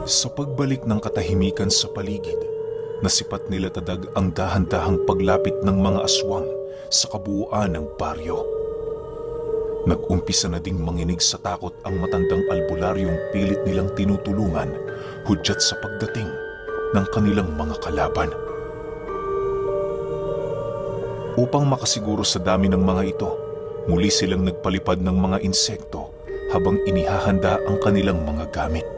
Sa pagbalik ng katahimikan sa paligid, nasipat nila Tadag ang dahan-dahang paglapit ng mga aswang sa kabuuan ng baryo. Nag-umpisa na ding manginig sa takot ang matandang albularyong pilit nilang tinutulungan hudyat sa pagdating ng kanilang mga kalaban. Upang makasiguro sa dami ng mga ito, muli silang nagpalipad ng mga insekto habang inihahanda ang kanilang mga gamit.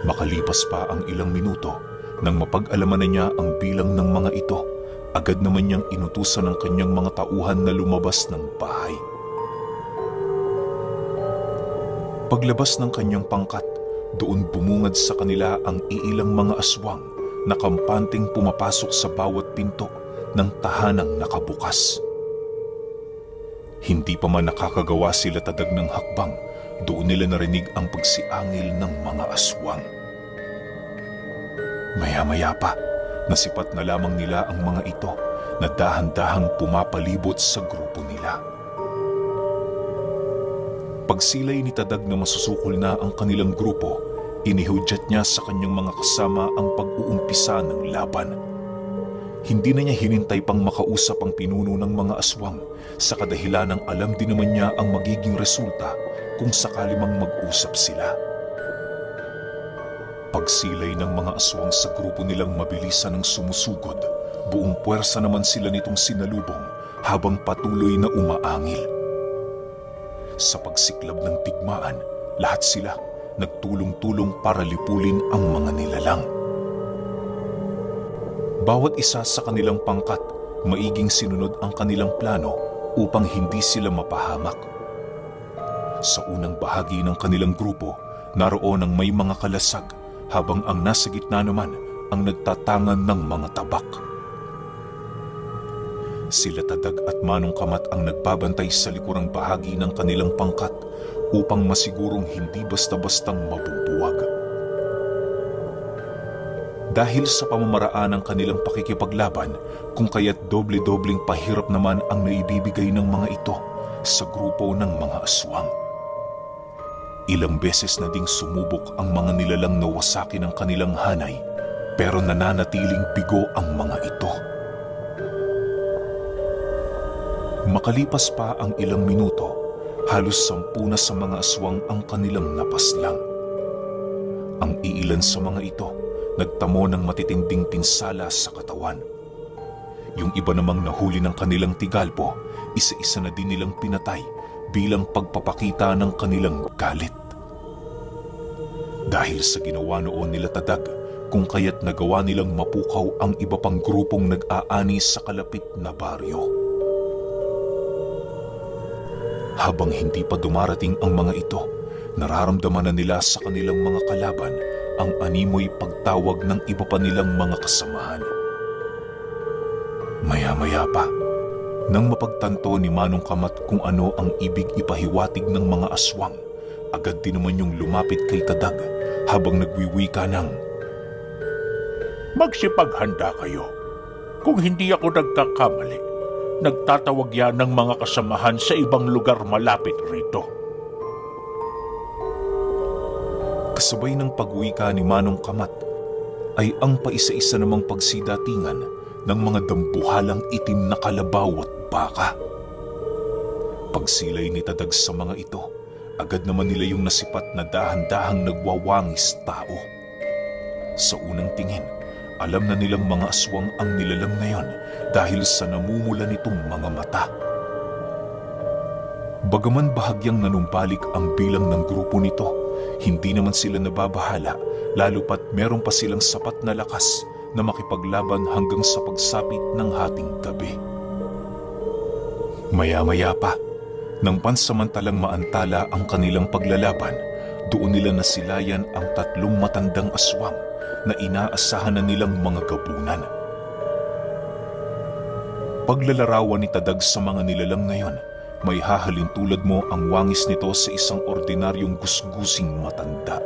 Makalipas pa ang ilang minuto, nang mapag-alaman na niya ang bilang ng mga ito, agad naman niyang inutusan ng kanyang mga tauhan na lumabas ng bahay. Paglabas ng kanyang pangkat, doon bumungad sa kanila ang iilang mga aswang na kampanteng pumapasok sa bawat pinto ng tahanang nakabukas. Hindi pa man nakakagawa sila Tadag ng hakbang, doon nila narinig ang pagsiangil ng mga aswang. Maya-maya pa, nasipat na lamang nila ang mga ito na dahan-dahang pumapalibot sa grupo nila. Pagsilay ni Tadag na masusukol na ang kanilang grupo, inihudyat niya sa kanyang mga kasama ang pag-uumpisa ng laban. Hindi na niya hinintay pang makausap ang pinuno ng mga aswang sa kadahilanang alam din naman niya ang magiging resulta kung sakali mang mag-usap sila. Pagsilay ng mga aswang sa grupo nilang mabilisan ng sumusugod, buong puwersa naman sila nitong sinalubong habang patuloy na umaangil. Sa pagsiklab ng tigmaan, lahat sila nagtulong-tulong para lipulin ang mga nilalang. Bawat isa sa kanilang pangkat, maiging sinunod ang kanilang plano upang hindi sila mapahamak. Sa unang bahagi ng kanilang grupo, naroon ang may mga kalasag, habang ang nasa gitna naman ang nagtatangan ng mga tabak. Sila Tadag at Manong Kamat ang nagbabantay sa likurang bahagi ng kanilang pangkat upang masigurong hindi basta-bastang mabubuwag. Dahil sa pamamaraan ng kanilang pakikipaglaban, kung kaya't doble-dobleng pahirap naman ang naibibigay ng mga ito sa grupo ng mga aswang. Ilang beses na ding sumubok ang mga nilalang na wasakin ang kanilang hanay, pero nananatiling bigo ang mga ito. Makalipas pa ang ilang minuto, halos 10 na sa mga aswang ang kanilang napaslang. Ang iilan sa mga ito, nagtamo ng matitinding pinsala sa katawan. Yung iba namang nahuli ng kanilang tigalpo, isa-isa na din nilang pinatay bilang pagpapakita ng kanilang galit. Dahil sa ginawa noon nila Tadag, kung kaya't nagawa nilang mapukaw ang iba pang grupong nag-aani sa kalapit na baryo. Habang hindi pa dumarating ang mga ito, nararamdaman na nila sa kanilang mga kalaban ang animoy pagtawag ng iba pa nilang mga kasamahan. Maya-maya pa, nang mapagtanto ni Manong Kamat kung ano ang ibig ipahiwatig ng mga aswang, agad din naman yung lumapit kay Tadag habang nagwiwika ng, "Magsipaghanda kayo. Kung hindi ako nagkakamali, nagtatawag yan ng mga kasamahan sa ibang lugar malapit rito." Kasabay ng pagwika ni Manong Kamat ay ang paisa-isa namang pagsidatingan ng mga dambuhalang itim na kalabaw at baka. Pagsilay ni Tadag sa mga ito, agad naman nila yung nasipat na dahan-dahang nagwawangis tao. Sa unang tingin, alam na nilang mga aswang ang nilalang na yon dahil sa namumula nitong mga mata. Bagaman bahagyang nanumbalik ang bilang ng grupo nito, hindi naman sila nababahala lalo pat meron pa silang sapat na lakas na makipaglaban hanggang sa pagsapit ng hating gabi. Maya-maya pa, nang pansamantalang maantala ang kanilang paglalaban, doon nila nasilayan ang 3 matandang aswang na inaasahan na nilang mga gabunan. Paglalarawan ni Tadag sa mga nilalang na yon, may hahalin tulad mo ang wangis nito sa isang ordinaryong gusgusing matanda.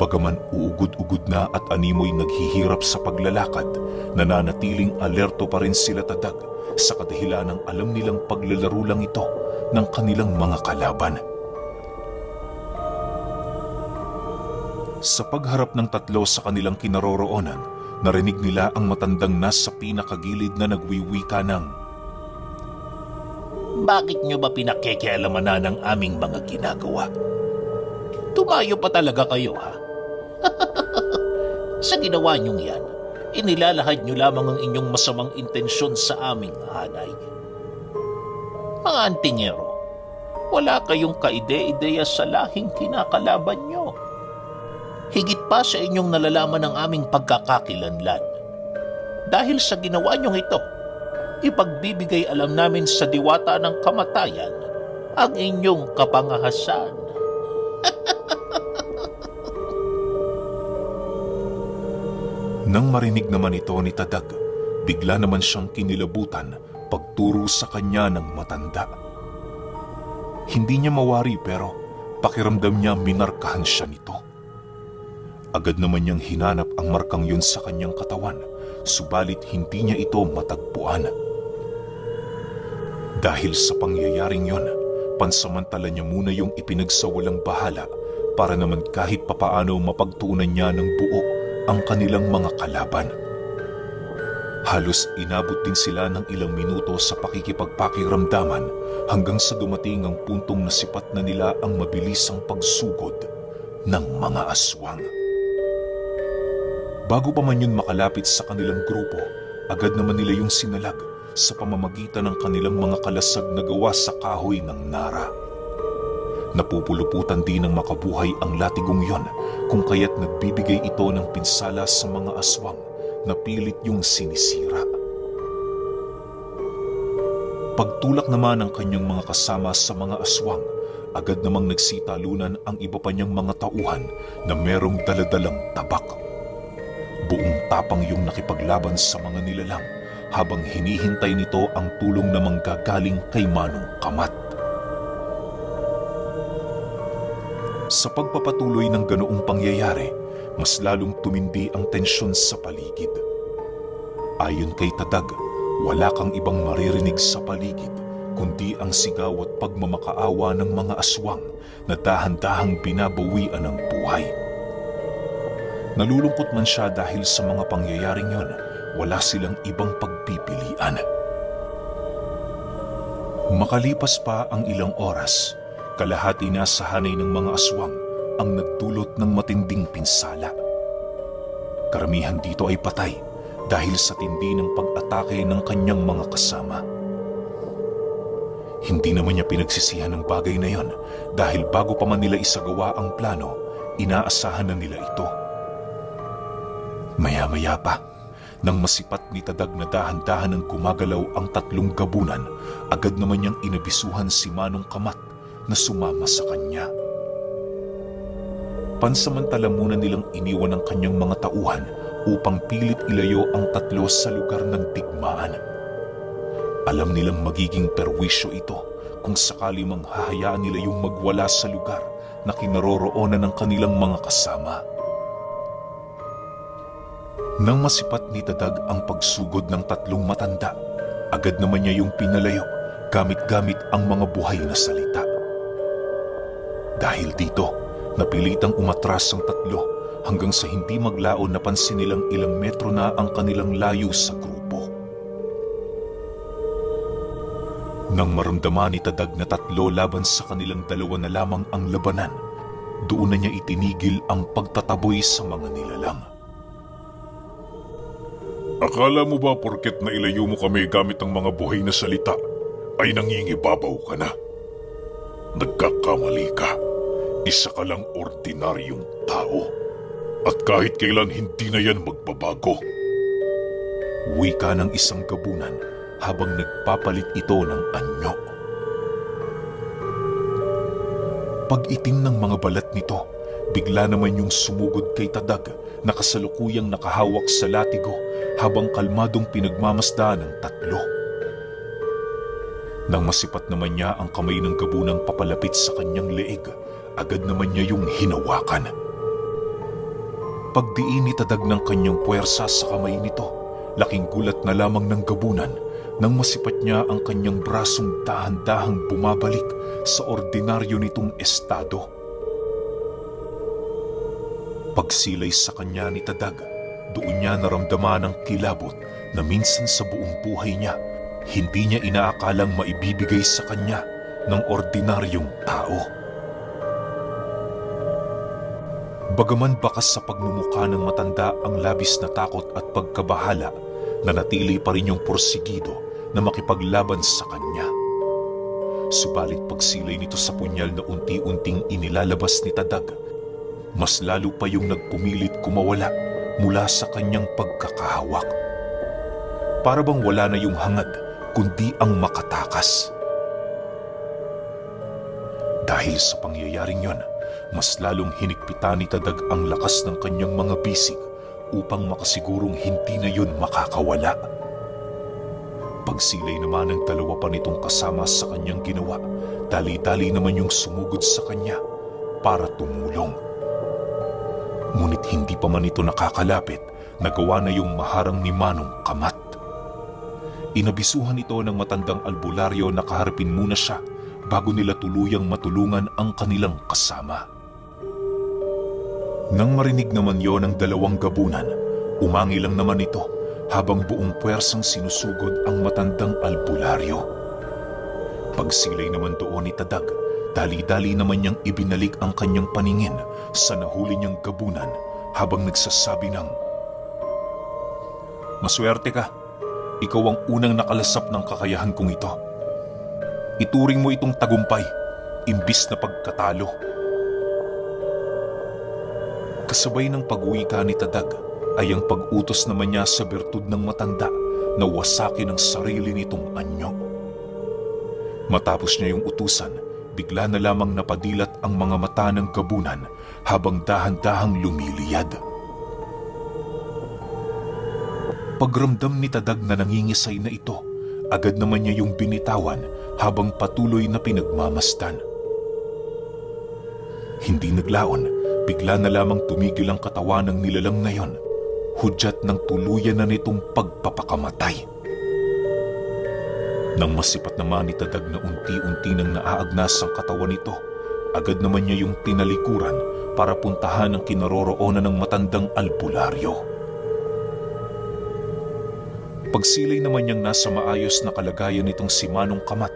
Bagaman uugod-ugod na at animoy naghihirap sa paglalakad, nananatiling alerto pa rin sila Tadag sa kadahilanang alam nilang paglalaro lang ito ng kanilang mga kalaban. Sa pagharap ng tatlo sa kanilang kinaroroonan, narinig nila ang matandang nasa pinakagilid na nagwiwika ng, Bakit nyo ba pinakikialaman na ng aming mga ginagawa? Tumayo pa talaga kayo, ha? Sa ginawa nyong yan, inilalahad nyo lamang ang inyong masamang intensyon sa aming hanay. Mga antingero, wala kayong kaide-ideya sa lahing kinakalaban nyo. Higit pa sa inyong nalalaman ang aming pagkakakilanlan. Dahil sa ginawa nyong ito, ipagbibigay alam namin sa diwata ng kamatayan ang inyong kapangahasan. Nang marinig naman ito ni Tadag, bigla naman siyang kinilabutan pagturo sa kanya ng matanda. Hindi niya mawari pero pakiramdam niya minarkahan siya nito. Agad naman niyang hinanap ang markang yun sa kanyang katawan, subalit hindi niya ito matagpuan. Dahil sa pangyayaring yun, pansamantala niya muna yung ipinagsawalang bahala para naman kahit papaano mapagtuunan niya ng buo ang kanilang mga kalaban. Halos inabot din sila ng ilang minuto sa pakikipagpakiramdaman hanggang sa dumating ang puntong nasipat na nila ang mabilisang pagsugod ng mga aswang. Bago pa man yun makalapit sa kanilang grupo, agad naman nila yung sinalag sa pamamagitan ng kanilang mga kalasag na gawa sa kahoy ng nara. Napupuluputan din ng makabuhay ang latigong yon kung kaya't nagbibigay ito ng pinsala sa mga aswang na pilit yung sinisira. Pagtulak naman ng kanyang mga kasama sa mga aswang, agad namang nagsitalunan ang iba pa niyang mga tauhan na merong daladalang tabak. Buong tapang yung nakipaglaban sa mga nilalang habang hinihintay nito ang tulong na manggagaling kay Manong Kamat. Sa pagpapatuloy ng ganoong pangyayari, mas lalong tumindi ang tensyon sa paligid. Ayon kay Tadag, wala kang ibang maririnig sa paligid kundi ang sigaw at pagmamakaawa ng mga aswang na dahan-dahang binabawian ng buhay. Nalulungkot man siya dahil sa mga pangyayaring yon, wala silang ibang pagpipilian. Makalipas pa ang ilang oras, kalahati na sa hanay ng mga aswang ang nagdulot ng matinding pinsala. Karamihan dito ay patay dahil sa tindi ng pag-atake ng kanyang mga kasama. Hindi naman niya pinagsisihan ang bagay na yon dahil bago pa man nila isagawa ang plano, inaasahan na nila ito. Maya-maya pa, nang masipat ni Tadag na dahan-dahan ang gumagalaw ang tatlong gabunan, agad naman niyang inabisuhan si Manong Kamat na sumama sa kanya. Pansamantala muna nilang iniwan ang kanyang mga tauhan upang pilit ilayo ang tatlo sa lugar ng digmaan. Alam nilang magiging perwisyo ito kung sakali mang hahayaan nila yung magwala sa lugar na kinaroroonan ng kanilang mga kasama. Nang masipat ni Tadag ang pagsugod ng tatlong matanda, agad naman niya yung pinalayo gamit-gamit ang mga buhay na salita. Dahil dito, napilitang umatras ang tatlo hanggang sa hindi maglaon napansin nilang ilang metro na ang kanilang layo sa grupo. Nang maramdaman ni Tadag na tatlo laban sa kanilang dalawa na lamang ang labanan, doon na niya itinigil ang pagtataboy sa mga nilalang. Akala mo ba porket nailayo mo kami gamit ang mga buhay na salita ay nangingibabaw ka na? Nagkakamali ka. Isa ka lang ordinaryong tao. At kahit kailan hindi na yan magbabago. Wika ng isang gabunan habang nagpapalit ito ng anyo. Pag-itim ng mga balat nito, bigla naman yung sumugod kay Tadag na kasalukuyang nakahawak sa latigo habang kalmadong pinagmamasdan ng tatlo. Nang masipat naman niya ang kamay ng gabunang papalapit sa kanyang leeg, agad naman niya yung hinawakan. Pagdiin ni Tadag ng kanyang puwersa sa kamay nito, laking gulat na lamang ng gabunan nang masipat niya ang kanyang brasong dahan-dahang bumabalik sa ordinaryo nitong estado. Pagsilay sa kanya ni Tadag, doon niya naramdaman ang kilabot na minsan sa buong buhay niya, hindi niya inaakalang maibibigay sa kanya ng ordinaryong tao. Bagaman bakas sa pagmumukha ng matanda ang labis na takot at pagkabahala, nanatili pa rin yung porsigido na makipaglaban sa kanya. Subalit pagsilay nito sa punyal na unti-unting inilalabas ni Tadag, mas lalo pa yung nagpumilit kumawala mula sa kanyang pagkakahawak. Para bang wala na yung hangad, kundi ang makatakas. Dahil sa pangyayaring yon, mas lalong hinigpitan ni Tadag ang lakas ng kanyang mga bisig upang makasigurong hindi na yun makakawala. Pagsilay naman ng dalawa pa nitong kasama sa kanyang ginawa, dali-dali naman yung sumugod sa kanya para tumulong. Ngunit hindi pa man ito nakakalapit, nagawa na yung maharang ni Manong Kamat. Inabisuhan ito ng matandang albularyo na kaharapin muna siya bago nila tuluyang matulungan ang kanilang kasama. Nang marinig naman yon ng dalawang gabunan, umangi lang naman ito habang buong puwersang sinusugod ang matandang albularyo. Pagsilay naman doon ni Tadag, dali-dali naman niyang ibinalik ang kanyang paningin sa nahuli niyang gabunan habang nagsasabi ng, "Maswerte ka, ikaw ang unang nakalasap ng kakayahan kong ito. Ituring mo itong tagumpay, imbis na pagkatalo." Kasabay ng pag-uwi ni Tadag ay ang pag-utos naman niya sa bertud ng matanda na wasakin ang sarili nitong anyo. Matapos niya yung utusan, bigla na lamang napadilat ang mga mata ng gabunan habang dahan-dahang lumiliyad. Pagramdam ni Tadag na nangingisay na ito, agad naman niya yung binitawan habang patuloy na pinagmamasdan. Hindi naglaon, bigla na lamang tumigil ang katawan ng nilalang na yon, hudyat ng tuluyan na nitong pagpapakamatay. Nang masipat naman ni Tadag na unti-unti nang naaagnas ang katawan nito, agad naman niya yung tinalikuran para puntahan ang kinaroroonan ng matandang albularyo. Pagsilay naman niyang nasa maayos na kalagayan nitong si Manong Kamat,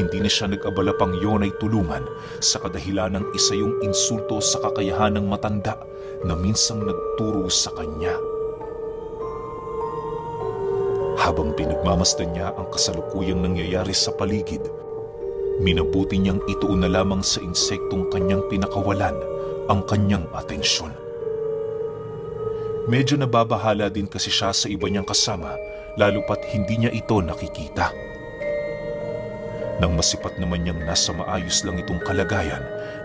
hindi na siya nag-abala pang yon ay tulungan sa kadahilan ng isa yung insulto sa kakayahan ng matanda na minsang nagturo sa kanya. Habang pinagmamasdan niya ang kasalukuyang nangyayari sa paligid, minabuti niyang ituon na lamang sa insektong kanyang pinakawalan ang kanyang atensyon. Medyo nababahala din kasi siya sa iba niyang kasama, lalo pat hindi niya ito nakikita. Nang masipat naman niyang nasa maayos lang itong kalagayan,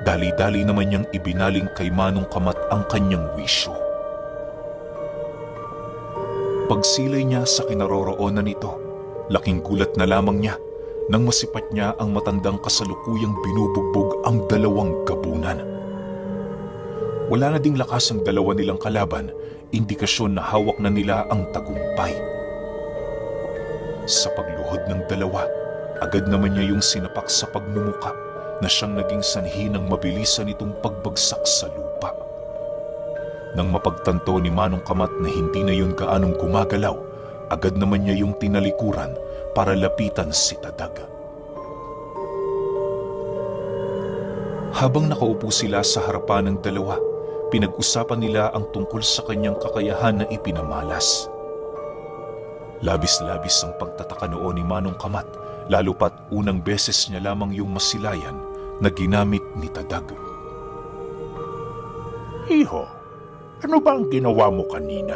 dali-dali naman niyang ibinaling kay Manong Kamat ang kanyang wisyo. Pagsilay niya sa kinaroroonan nito, laking gulat na lamang niya nang masipat niya ang matandang kasalukuyang binubugbog ang dalawang gabunan. Wala na ding lakas ang dalawa nilang kalaban, indikasyon na hawak na nila ang tagumpay. Sa pagluhod ng dalawa, agad naman niya yung sinapak sa pagmumuka na siyang naging sanhi ng mabilisan itong pagbagsak sa lupa. Nang mapagtanto ni Manong Kamat na hindi na yun gaanong gumagalaw, agad naman niya yung tinalikuran para lapitan si Tadag. Habang nakaupo sila sa harapan ng dalawa, pinag-usapan nila ang tungkol sa kanyang kakayahan na ipinamalas. Labis-labis ang pagtataka noon ni Manong Kamat, lalo pat unang beses niya lamang yung masilayan na ginamit ni Tadag. Iho, ano ba ang ginawa mo kanina?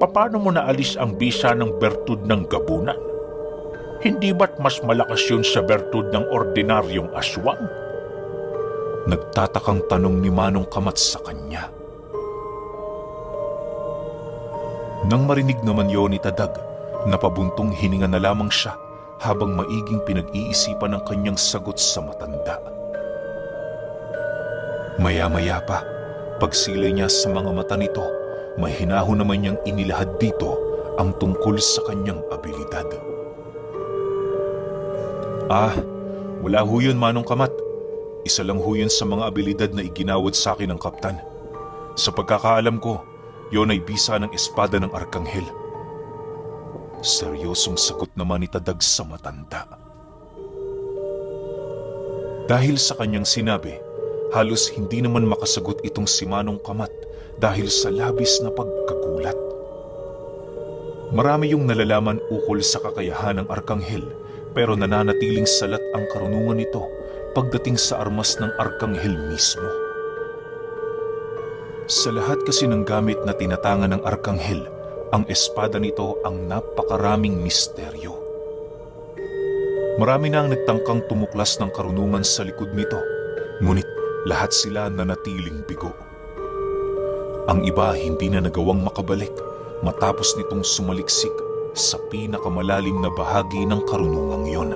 Paano mo naalis ang bisa ng bertud ng gabunan? Hindi ba't mas malakas yun sa bertud ng ordinaryong aswang? Nagtatakang tanong ni Manong Kamat sa kanya. Nang marinig naman yon ni Tadag, napabuntong hininga na lamang siya habang maiging pinag-iisipan ang kanyang sagot sa matanda. Maya-maya pa, pagsilay niya sa mga mata nito, may hinahon naman niyang inilahad dito ang tungkol sa kanyang abilidad. Wala ho yun, Manong Kamat. Isa lang ho yun sa mga abilidad na iginawad sa akin ng kaptan. Sa pagkakaalam ko, yon ay bisa ng espada ng Arkanghel. Seryosong sagot naman ni Tadag sa matanda. Dahil sa kanyang sinabi, halos hindi naman makasagot itong si Manong Kamat dahil sa labis na pagkagulat. Marami yung nalalaman ukol sa kakayahan ng Arkanghel pero nananatiling salat ang karunungan nito pagdating sa armas ng Arkanghel mismo. Sa lahat kasi ng gamit na tinatangan ng Arkanghel, ang espada nito ang napakaraming misteryo. Marami na ang nagtangkang tumuklas ng karunungan sa likod nito, ngunit lahat sila nanatiling bigo. Ang iba hindi na nagawang makabalik matapos nitong sumaliksik sa pinakamalalim na bahagi ng karunungang yon.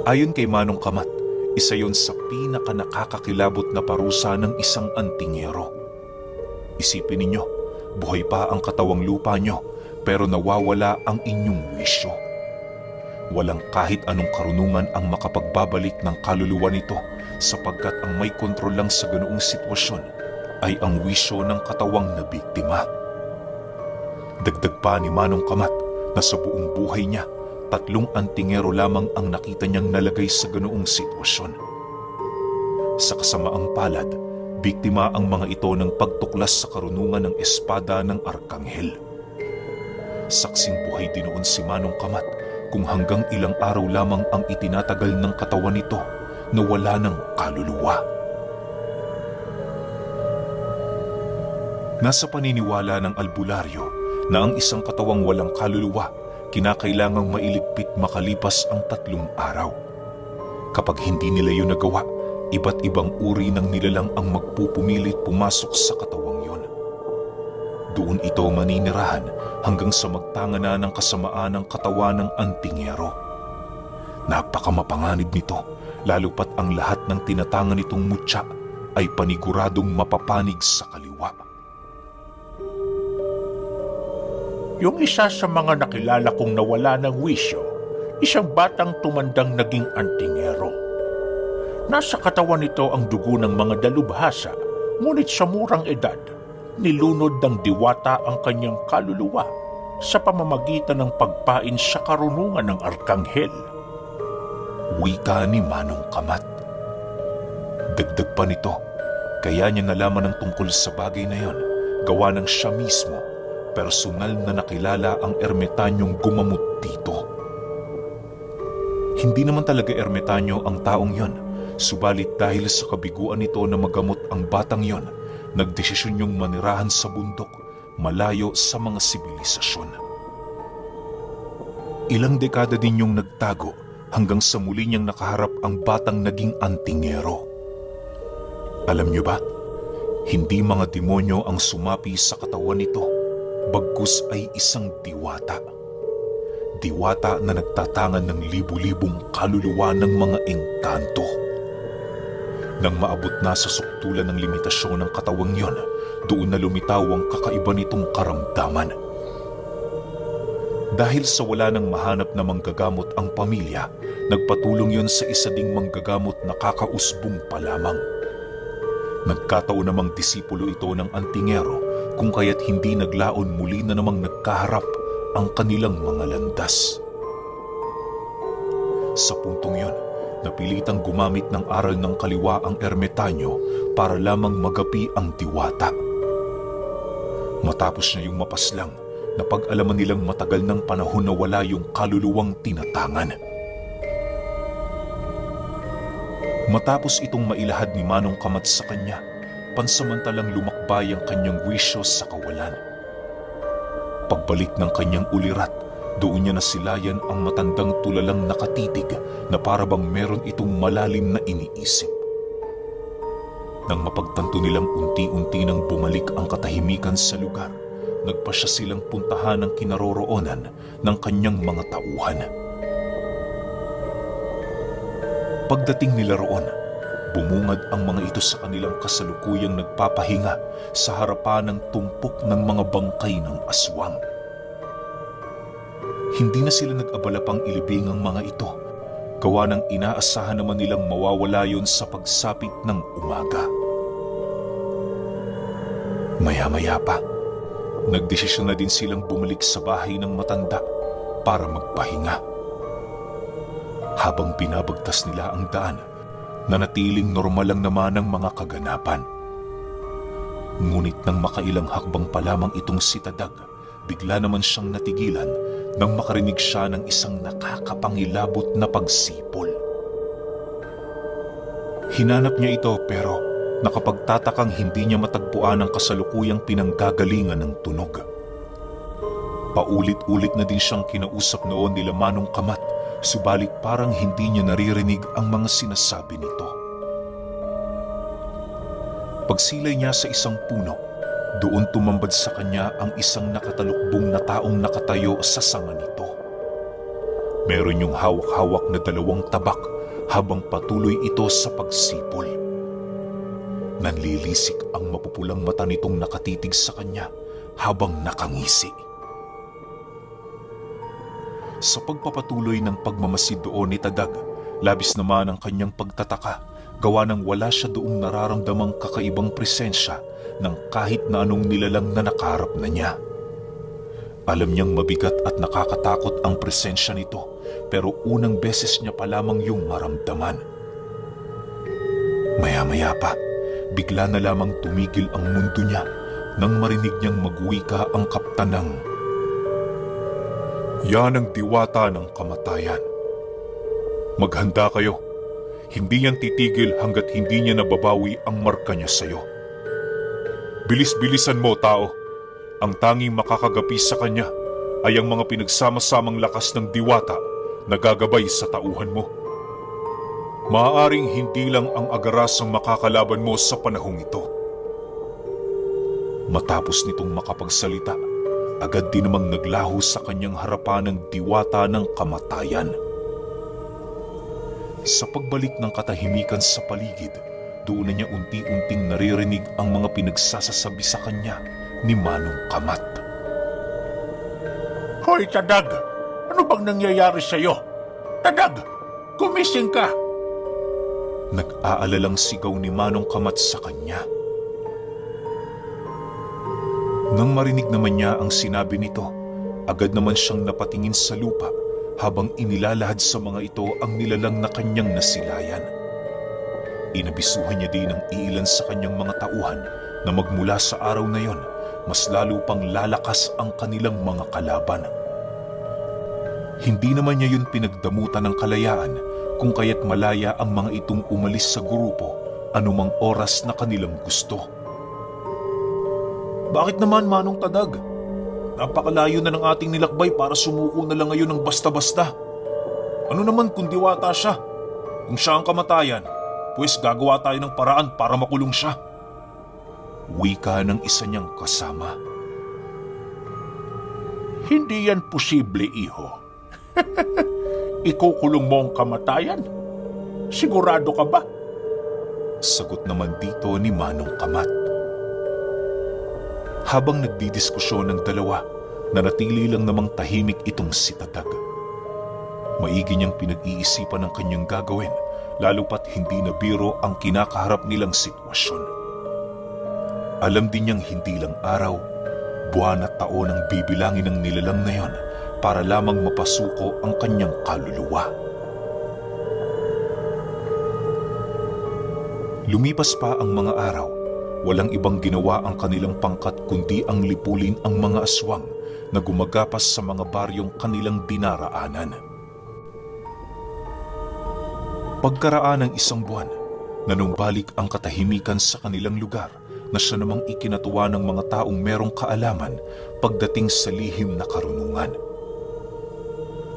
Ayon kay Manong Kamat, isa yon sa pinakanakakakilabot na parusa ng isang antingero. Isipin ninyo, buhay pa ang katawang lupa nyo pero nawawala ang inyong wisyo. Walang kahit anong karunungan ang makapagbabalik ng kaluluwa nito sapagkat ang may kontrol lang sa ganoong sitwasyon ay ang wisyo ng katawang na biktima. Dagdag pa ni Manong Kamat na sa buong buhay niya, 3 antingero lamang ang nakita niyang nalagay sa ganoong sitwasyon. Sa kasamaang palad, biktima ang mga ito ng pagtuklas sa karunungan ng espada ng Arkanghel. Saksing buhay din noon si Manong Kamat kung hanggang ilang araw lamang ang itinatagal ng katawan nito na wala ng kaluluwa. Nasa paniniwala ng albularyo na ang isang katawang walang kaluluwa kinakailangang mailigpit makalipas ang 3 araw. Kapag hindi nila yun nagawa, iba't ibang uri ng nilalang ang magpupumilit pumasok sa katawang yon. Doon ito maninirahan hanggang sa magtanga na ng kasamaan ng katawan ng antingero. Napakamapanganib nito, lalo pat ang lahat ng tinatangan nitong mutya ay paniguradong mapapanig sa kaliwa. Yung isa sa mga nakilala kong nawala ng wisyo, isang batang tumandang naging antingero. Nasa katawan nito ang dugo ng mga dalubhasa, ngunit sa murang edad, nilunod ng diwata ang kanyang kaluluwa sa pamamagitan ng pagpain sa karunungan ng Arkanghel. Wika ni Manong Kamat. Dagdag pa nito, kaya niya nalaman ang tungkol sa bagay na yon, gawa ng siya mismo, personal na nakilala ang ermitanyong gumamot dito. Hindi naman talaga ermitanyo ang taong yon, subalit dahil sa kabiguan nito na magamot ang batang yon, nagdesisyon niyong manirahan sa bundok, malayo sa mga sibilisasyon. Ilang dekada din niyong nagtago hanggang sa muli niyang nakaharap ang batang naging antingero. Alam niyo ba, hindi mga demonyo ang sumapi sa katawan nito, bagkus ay isang diwata. Diwata na nagtatangan ng libu-libong kaluluwa ng mga engkanto. Nang maabot na sa suktulan ng limitasyon ng katawang yon, doon na lumitaw ang kakaiba nitong karamdaman. Dahil sa wala nang mahanap na manggagamot ang pamilya, nagpatulong yon sa isa ding manggagamot na kakausbong pa lamang. Nagkataon namang disipulo ito ng antingero, kung kaya't hindi naglaon muli na namang nagkaharap ang kanilang mga landas. Sa puntong yon, napilitang gumamit ng aral ng kaliwa ang ermitanyo para lamang magapi ang diwata. Matapos niya yung mapaslang, napag-alaman nilang matagal ng panahon na wala yung kaluluwang tinatangan. Matapos itong mailahad ni Manong Kamat sa kanya, pansamantalang lumakbay ang kanyang wisyo sa kawalan. Pagbalik ng kanyang ulirat, doon niya nasilayan ang matandang tulalang nakatitig na parabang meron itong malalim na iniisip. Nang mapagtanto nilang unti-unti nang bumalik ang katahimikan sa lugar, nagpasya silang puntahan ang kinaroroonan ng kanyang mga tauhan. Pagdating nila roon, bumungad ang mga ito sa kanilang kasalukuyang nagpapahinga sa harapan ng tumpok ng mga bangkay ng aswang. Hindi na sila nag-abala pang ilibing ang mga ito, gawa ng inaasahan naman nilang mawawala yon sa pagsapit ng umaga. Maya-maya pa, nagdesisyon na din silang bumalik sa bahay ng matanda para magpahinga. Habang binabagtas nila ang daan, nanatiling normal lang naman ang mga kaganapan. Ngunit nang makailang hakbang pa lamang itong si Tadag, bigla naman siyang natigilan nang makarinig siya ng isang nakakapangilabot na pagsipol. Hinanap niya ito pero nakapagtatakang hindi niya matagpuan ang kasalukuyang pinanggagalingan ng tunog. Paulit-ulit na din siyang kinausap noon nila Manong Kamat, subalit parang hindi niya naririnig ang mga sinasabi nito. Pagsilay niya sa isang puno, doon tumambad sa kanya ang isang nakatalukbong na taong nakatayo sa sanga nito. Meron yung hawak-hawak na 2 tabak habang patuloy ito sa pagsipol. Nanlilisik ang mapupulang mata nitong nakatitig sa kanya habang nakangisi. Sa pagpapatuloy ng pagmamasid doon ni Tadag, labis naman ang kanyang pagtataka, gawa ng wala siya doong nararamdamang kakaibang presensya ng kahit na anong nilalang na nakaharap na niya. Alam niyang mabigat at nakakatakot ang presensya nito, pero unang beses niya pa lamang yung maramdaman. Maya-maya pa, bigla na lamang tumigil ang mundo niya nang marinig niyang magwika ang kaptanang, "Yan ang diwata ng kamatayan. Maghanda kayo. Hindi yan titigil hanggat hindi niya nababawi ang marka niya sa'yo. Bilis-bilisan mo, tao. Ang tanging makakagapi sa kanya ay ang mga pinagsama-samang lakas ng diwata na gagabay sa tauhan mo. Maaaring hindi lang ang agaras ang makakalaban mo sa panahong ito." Matapos nitong makapagsalita, agad din namang naglaho sa kanyang harapan ng diwata ng kamatayan. Sa pagbalik ng katahimikan sa paligid, doon na niya unti-unting naririnig ang mga pinagsasasabi sa kanya ni Manong Kamat. Hoy, Tadag! Ano bang nangyayari sa'yo? Tadag! Gumising ka! Nag-aalalang sigaw ni Manong Kamat sa kanya. Nang marinig naman niya ang sinabi nito, agad naman siyang napatingin sa lupa habang inilalahad sa mga ito ang nilalang na kanyang nasilayan. Inabisuhan niya din ang iilan sa kanyang mga tauhan na magmula sa araw na yon, mas lalo pang lalakas ang kanilang mga kalaban. Hindi naman niya yun pinagdamutan ng kalayaan kung kaya't malaya ang mga itong umalis sa grupo anumang oras na kanilang gusto. Bakit naman, Manong Tadag? Napakalayo na ng ating nilakbay para sumuko na lang ngayon ng basta-basta. Ano naman kung diwata siya? Kung siya ang kamatayan, pues gagawa tayo ng paraan para makulong siya. Wika ng isa niyang kasama. Hindi yan posible, iho. Ikukulong mo ang kamatayan? Sigurado ka ba? Sagot naman dito ni Manong Kamat. Habang nagdidiskusyon ng dalawa, nanatili lang namang tahimik itong si Tadag. Maigi niyang pinag-iisipan ang kanyang gagawin, lalo pat hindi na biro ang kinakaharap nilang sitwasyon. Alam din niyang hindi lang araw, buwan at taon ang bibilangin ng nilalang na yon para lamang mapasuko ang kanyang kaluluwa. Lumipas pa ang mga araw. Walang ibang ginawa ang kanilang pangkat kundi ang lipulin ang mga aswang na gumagapas sa mga baryong kanilang dinaraanan. Pagkaraan ng 1 buwan, nanumbalik ang katahimikan sa kanilang lugar na siya namang ikinatuwa ng mga taong merong kaalaman pagdating sa lihim na karunungan.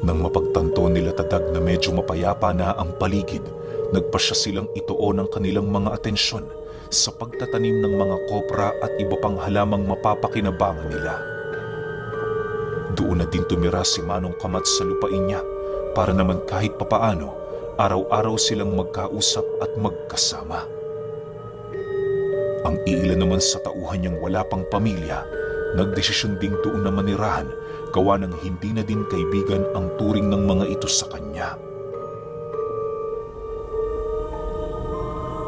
Nang mapagtanto nila Tadag na medyo mapayapa na ang paligid, nagpasya silang ituon ang kanilang mga atensyon sa pagtatanim ng mga kopra at iba pang halamang mapapakinabangan nila. Doon na din tumira si Manong Kamat sa lupain niya para naman kahit papaano, araw-araw silang magkausap at magkasama. Ang iilan naman sa tauhan niyang wala pang pamilya, nagdesisyon ding doon na manirahan gawa ng hindi na din kaibigan ang turing ng mga ito sa kanya.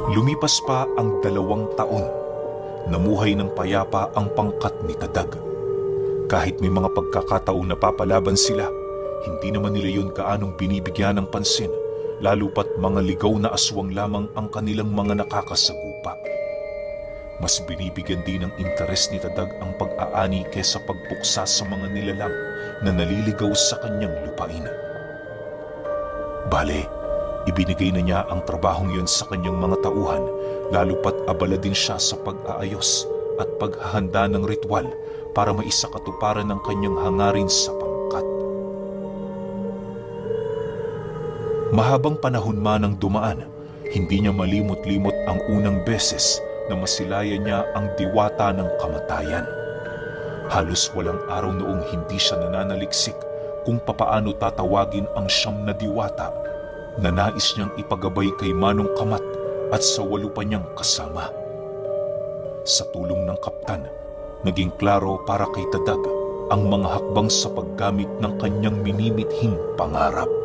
Lumipas pa ang 2 taon. namuhay ng payapa ang pangkat ni Tadag. Kahit may mga pagkakataong napapalaban sila, hindi naman nila yun kaanong binibigyan ng pansin, lalo pat mga ligaw na aswang lamang ang kanilang mga nakakasagupa. Mas binibigyan din ng interes ni Tadag ang pag-aani kesa pagpuksa sa mga nilalang na naliligaw sa kanyang lupain. Bale, ibinigay na niya ang trabahong yun sa kanyang mga tauhan, lalo pat abala din siya sa pag-aayos at paghahanda ng ritual para maisakatuparan ng kanyang hangarin sa pangkat. Mahabang panahon man ang dumaan, hindi niya malimot-limot ang unang beses na masilayan niya ang diwata ng kamatayan. Halos walang araw noong hindi siya nananaliksik kung papaano tatawagin ang siyam na diwata na nais niyang ipagabay kay Manong Kamat at sa 8 pa niyang kasama. Sa tulong ng kaptan, naging klaro para kay Tadag ang mga hakbang sa paggamit ng kanyang minimithing pangarap.